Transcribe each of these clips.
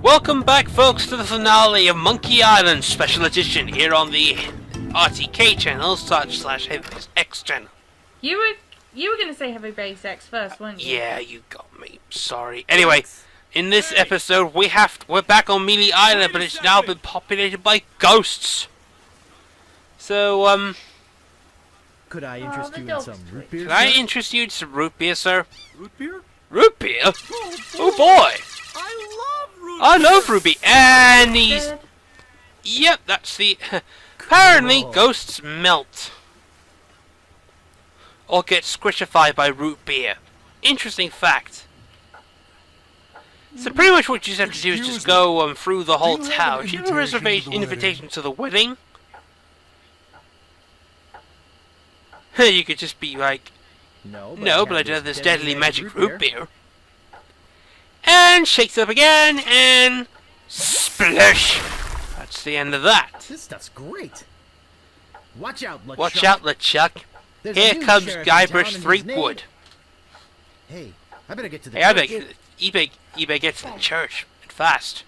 Welcome back, folks, to the finale of Monkey Island Special Edition here on the RTK channel /Heavy X channel. You were gonna say Heavy Base X first, weren't you? Yeah, you got me. Sorry. Anyway, in this episode we're back on Mealy Island, but it's now been populated by ghosts. So could I interest you in some root beer? Can I interest you in some root beer, sir? Root beer? Root beer? Oh boy! I love root beer, and he's... Yep, that's the... Apparently, ghosts melt. Or get squishified by root beer. Interesting fact. So pretty much what you just have to do is just go through the whole town. Do you have a reservation invitation to the wedding? You could just be like... No, but I do have this deadly magic root beer. And shakes up again, and splash! That's the end of that. This stuff's great. Watch out, LeChuck. Watch out, LeChuck. Here comes Guybrush Threepwood. Hey, I better get to the church. eBay gets to the church fast.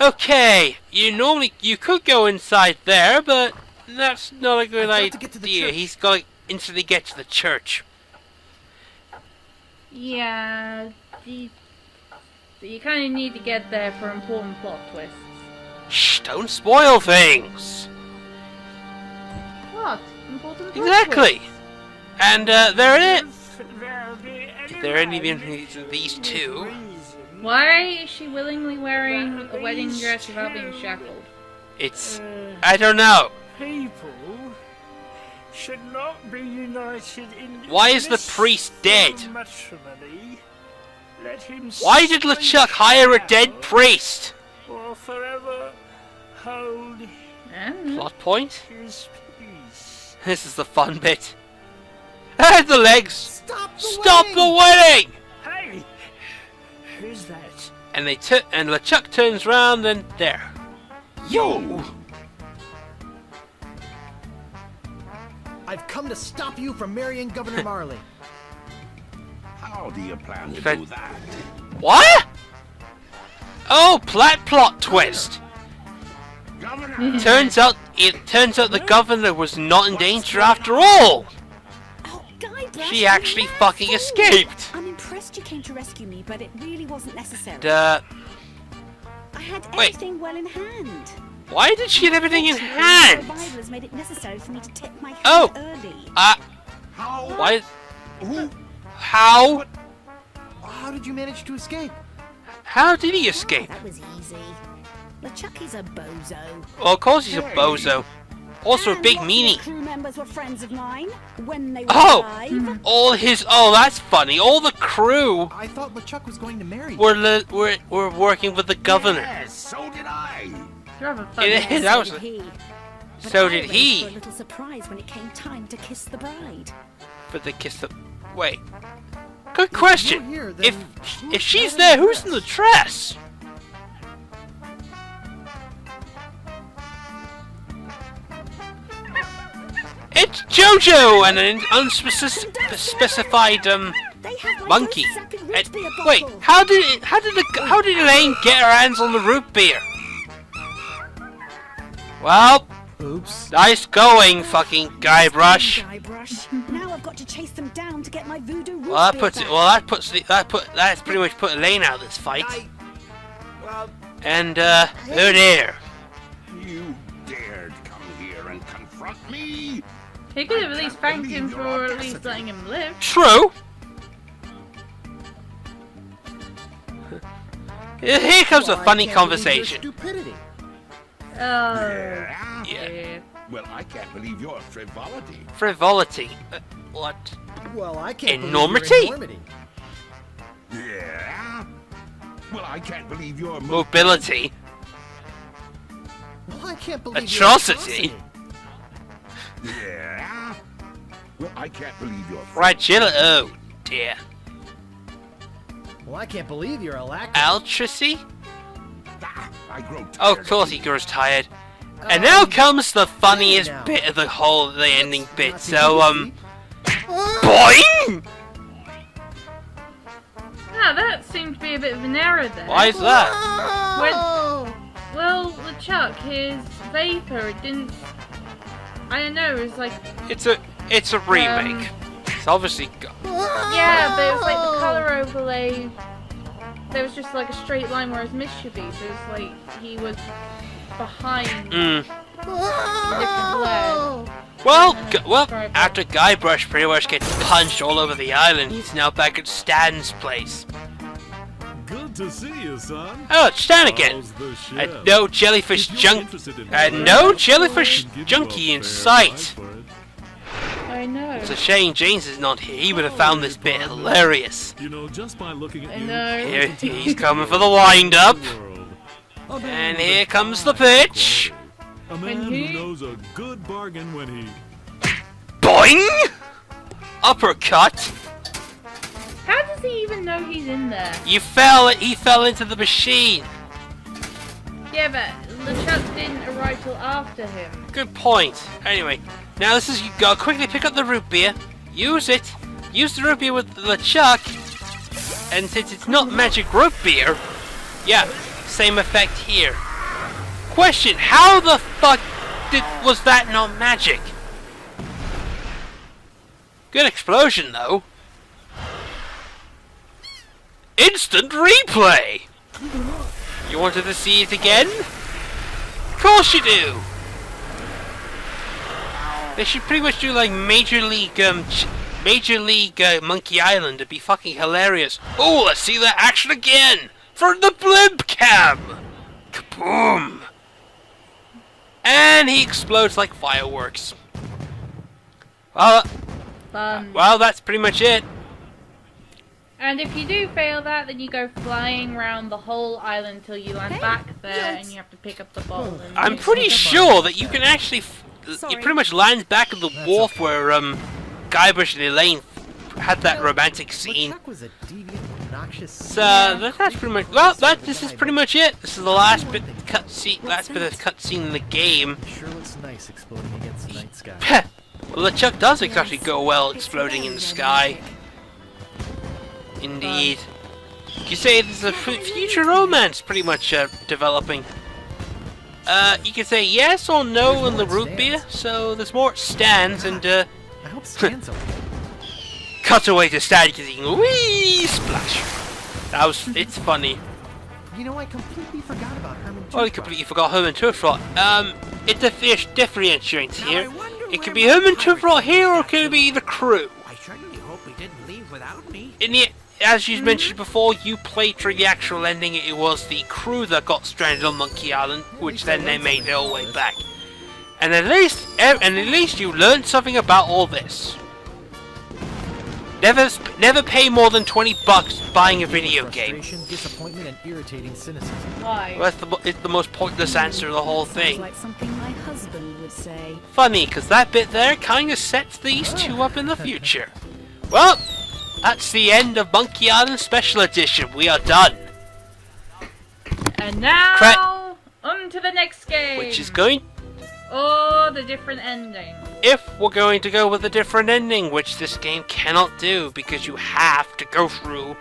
Okay, you could go inside there, but that's not a good idea. He's got to instantly get to the church. Yeah, you kind of need to get there for important plot twists. Shh, don't spoil things! What? Important plot Exactly! twists? And there it is! Is there any of these two? Why is she willingly wearing a wedding dress without being shackled? It's... I don't know. People should not be united in... Why is the priest dead? Matrimony. Let him Why did LeChuck hire a dead priest? or forever hold Plot point? his peace. This is the fun bit. And the legs! Stop the wedding! Hey! Who's that? And and LeChuck turns round and there. Yo! I've come to stop you from marrying Governor Marley. How do you plan to do that? What? Oh, plot twist. Governor! Turns out the governor was not in danger after all. Oh, Guybrush, She actually fucking escaped. I'm impressed you came to rescue me, but it really wasn't necessary. And, I had wait. everything well in hand. Why did she have everything in hand? Survivors made it necessary for me to tip my hand Oh. early. How? Why? Who? How? How did you manage to escape? How did he escape? That was easy. LeChucky's a bozo. Well, of course he's a bozo. Also a And big lots of meanie. the crew members were friends of mine when they were Oh! alive. Oh, that's funny. All the crew I thought LeChuck was going to marry you. were working with the governor. Yes, so did I. You're having fun. That was... So did he. But So I did arranged he. for a little surprise when it came time to kiss the bride. But they kissed the... Wait. Good question. You're here, then If she's there, who's in the dress? It's JoJo and an unspecified They have my monkey. first second root And- beer wait, bottle. how did Elaine get her hands on the root beer? Well, Oops. nice going, fucking Guybrush. Guybrush. Now I've got to chase them down to get my voodoo root Well, beer back. that's pretty much put Elaine out of this fight. Well, And oh dear. You dared come here and confront me? He could have at least thanked him for at least letting him live. True. Here comes a I funny can't believe your conversation. Stupidity. Oh. Yeah. Yeah. Well, I can't believe your frivolity. Frivolity. What? Well, I can't Enormity? believe your enormity. Yeah. Well, I can't believe your Mobility. Well, I can't believe Atrocity. your atrocity. Yeah. Well, I can't believe your Fragility. Oh dear. Well, I can't believe you're alacrity. Altricity? Ah, I grow tired. Oh, of course he grows tired. And now comes the funniest now. bit of the ending bit. Not So, too boing! Ah, that seemed to be a bit of an error there. Why is that? Well, LeChuck, his vapor, it didn't. I don't know. It was like. It's a remake. It's obviously. Yeah, but it was like the color overlay. There was just like a straight line, whereas Miss should be. So it was like he was behind different layers. Well, after Guybrush pretty much gets punched all over the island, he's now back at Stan's place. Good to see you, son. Oh, it's Stan again. No jellyfish junkie in sight. I know. It's a shame James is not here. He would have found this bit hilarious. You know, just by looking at I know. Here, he's coming for the wind-up. And here comes the pitch. A man who knows a good bargain when he... Boing! Uppercut. How does he even know he's in there? He fell into the machine. Yeah, but LeChuck didn't arrive till after him. Good point. Anyway, now this is, you gotta quickly pick up the root beer, use it, use the root beer with LeChuck, and since it's not magic root beer, yeah, same effect here. Question, how the fuck was that not magic? Good explosion though. Instant replay! You wanted to see it again? Of course you do! They should pretty much do like Major League Monkey Island. It'd be fucking hilarious. Oh, let's see that action again! For the blimp cam! Kaboom! And he explodes like fireworks. Well, Fun. well, that's pretty much it. And if you do fail that, then you go flying around the whole island till you land back there, and you have to pick up the ball. And I'm pretty sure that you can actually... It pretty much lands back at the wharf where Guybrush and Elaine had that romantic scene. LeChuck was a deviant, obnoxious. So that's pretty much... Well, this is pretty much it. This is the last bit of cutscene in the game. It sure looks nice exploding against the night sky. Well, LeChuck does actually go well exploding in the sky. Indeed. You say there's a future romance pretty much developing. You can say yes or no in the root beer, so there's more Stans and I hope Stan's okay. cut away to Stan getting wee splash. It's funny. You know, I completely forgot about Herman. Oh, I completely forgot Herman Toofrot. It's a fish differentiates here. It could be Herman Toofrot here or it could be the crew. I certainly hope he didn't leave without me. As you mentioned before, you played through the actual ending. It was the crew that got stranded on Monkey Island, which then they made their way back. And at least you learned something about all this. Never pay more than $20 buying a video game. Disappointment and irritating cynicism. Why? Well, it's the most pointless answer to the whole thing. Sounds like something my husband would say. Funny, because that bit there kind of sets these two up in the future. Well, that's the end of Monkey Island Special Edition. We are done. And now, on to the next game. Which is going... Oh, the different ending. If we're going to go with a different ending, which this game cannot do, because you have to go through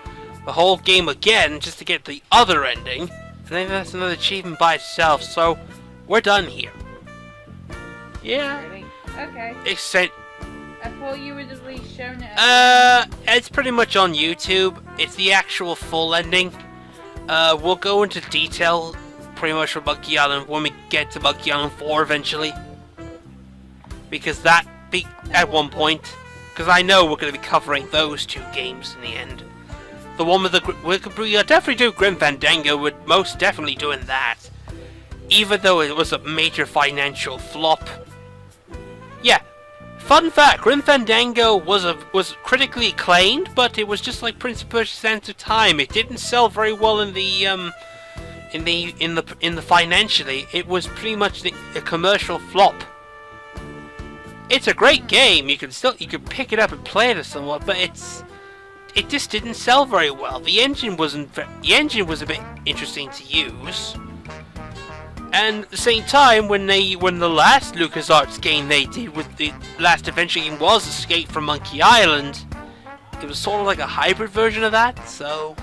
the whole game again just to get the other ending. And then that's another achievement by itself, so we're done here. Yeah. Really? Okay. Except... I thought you would at least shown it. It's pretty much on YouTube. It's the actual full ending. We'll go into detail pretty much for Monkey Island when we get to Monkey Island 4 eventually. Because at one point, because I know we're going to be covering those two games in the end. The one with the... We'll definitely do Grim Fandango, we're most definitely doing that. Even though it was a major financial flop. Yeah. Fun fact, Grim Fandango was critically acclaimed, but it was just like Prince of Persia: Sands of Time. It didn't sell very well in the financially. It was pretty much a commercial flop. It's a great game. You could pick it up and play it somewhat, but it just didn't sell very well. The engine was a bit interesting to use. And at the same time, when the last LucasArts game they did with the last adventure game was Escape from Monkey Island, it was sort of like a hybrid version of that, so...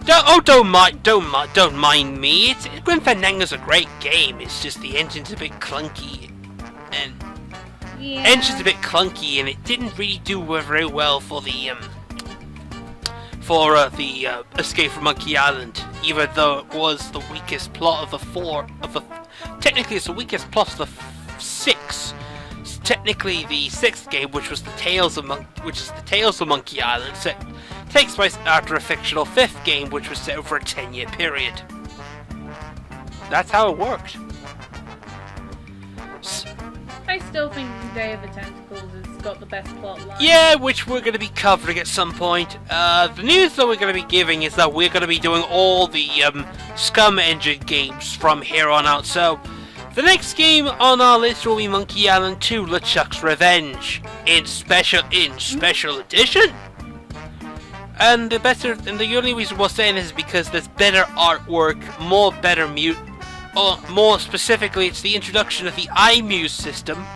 Don't mind me. Grim Fandango's a great game. It's just the engine's a bit clunky, and and it didn't really do very well for the Escape from Monkey Island. Even though it was the weakest plot of the four technically it's the weakest plot of the six. It's technically the sixth game, which is the Tales of Monkey Island, takes place after a fictional fifth game, which was set over a 10-year period. That's how it worked. I still think Day of the Tentacles has got the best plot line. Yeah, which we're going to be covering at some point. The news that we're going to be giving is that we're going to be doing all the Scum Engine games from here on out. So, the next game on our list will be Monkey Island 2: LeChuck's Revenge in special edition. And the only reason we're saying this is because there's better artwork, more specifically, it's the introduction of the iMuse system,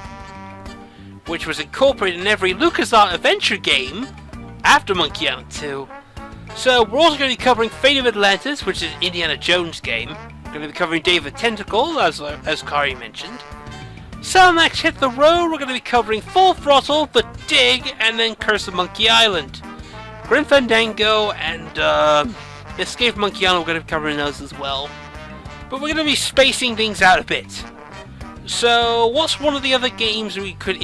which was incorporated in every LucasArts adventure game after Monkey Island 2. So we're also going to be covering Fate of Atlantis, which is an Indiana Jones game. We're going to be covering Day of the Tentacle, as Kari mentioned. Sam Max Hit the Road, we're going to be covering Full Throttle, The Dig, and then Curse of Monkey Island. Grim Fandango and Escape from Monkey Island, we're going to be covering those as well. But we're going to be spacing things out a bit. So, what's one of the other games we could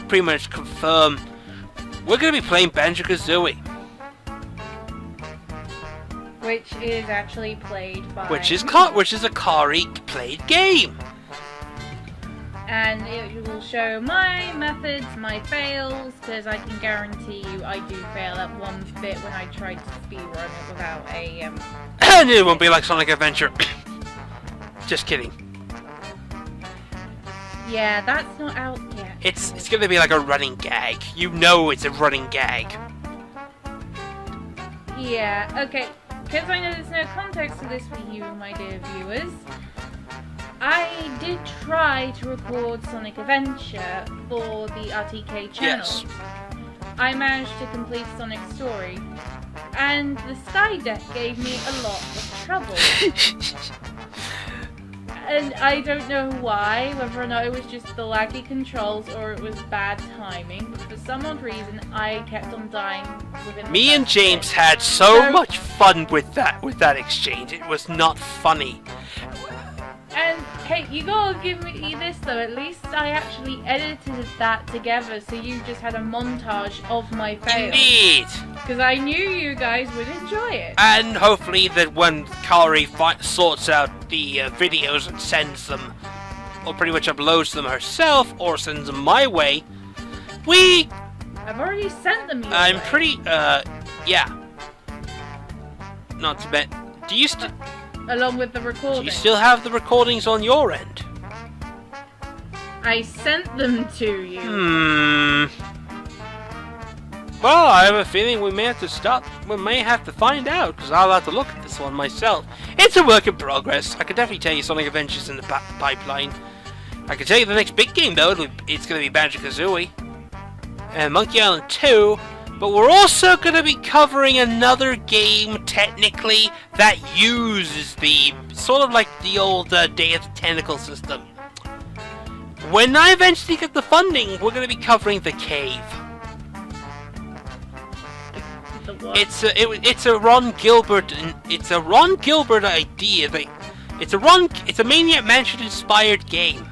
pretty much confirm? We're going to be playing Banjo-Kazooie. Which is actually played by... Which is a Kari-played game. And it will show my methods, my fails, because I can guarantee you I do fail at one bit when I try to speedrun it without a... And it won't be like Sonic Adventure. Just kidding. Yeah, that's not out yet. It's gonna be like a running gag. You know it's a running gag. Yeah, okay. Because I know there's no context to this for you, my dear viewers. I did try to record Sonic Adventure for the RTK channel. Yes. I managed to complete Sonic's story, and the Sky Deck gave me a lot of trouble. And I don't know why, whether or not it was just the laggy controls or it was bad timing, but for some odd reason I kept on dying within Me and James had so much fun with that exchange. It was not funny. And hey, you gotta give me this though, at least I actually edited that together so you just had a montage of my fails. Indeed! Because I knew you guys would enjoy it. And hopefully that when Kari sorts out the videos and sends them, or pretty much uploads them herself, or sends them my way, I've already sent them your I'm way. pretty, yeah. Not too bad. Along with the Do recording. you still have the recordings on your end? I sent them to you. Well, I have a feeling we may have to stop. We may have to find out, because I'll have to look at this one myself. It's a work in progress. I can definitely tell you Sonic Adventure's in the pipeline. I can tell you the next big game, though, it's going to be Banjo-Kazooie. And Monkey Island 2. But we're also going to be covering another game, technically, that uses the, sort of like the old Day of the Tentacle system. When I eventually get the funding, we're going to be covering The Cave. The what? It's a Ron Gilbert idea. It's a Maniac Mansion inspired game.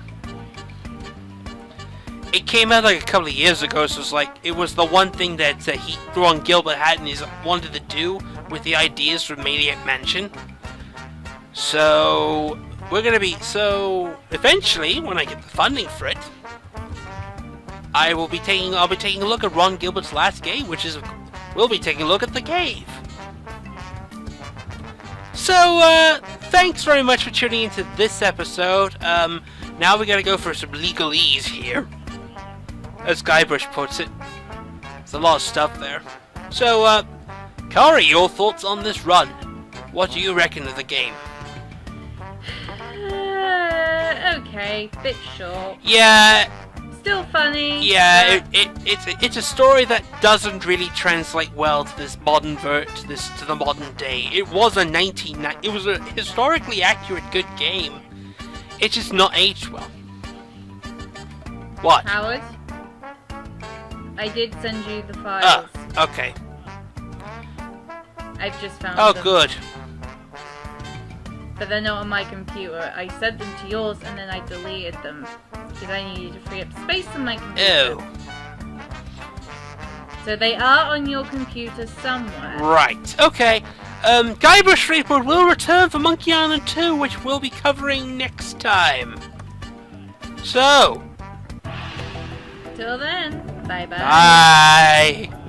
It came out like a couple of years ago, so it was the one thing that Ron Gilbert wanted to do with the ideas from Maniac Mansion. So eventually, when I get the funding for it, I'll be taking a look at Ron Gilbert's last game, we'll be taking a look at The Cave. So thanks very much for tuning into this episode. Now we gotta go for some legalese here. As Guybrush puts it. There's a lot of stuff there. So, Kari, your thoughts on this run? What do you reckon of the game? Okay, bit short. Yeah, still funny. Yeah, it's a story that doesn't really translate well to this modern to the modern day. It was a historically accurate good game. It's just not aged well. What? Howard, I did send you the files. Oh, okay. I've just found Oh, them. good. But they're not on my computer. I sent them to yours and then I deleted them because I needed to free up space on my computer. Ew. So they are on your computer somewhere. Right. Okay. Guybrush Threepwood will return for Monkey Island 2, which we'll be covering next time. So. Till then, bye bye. Bye.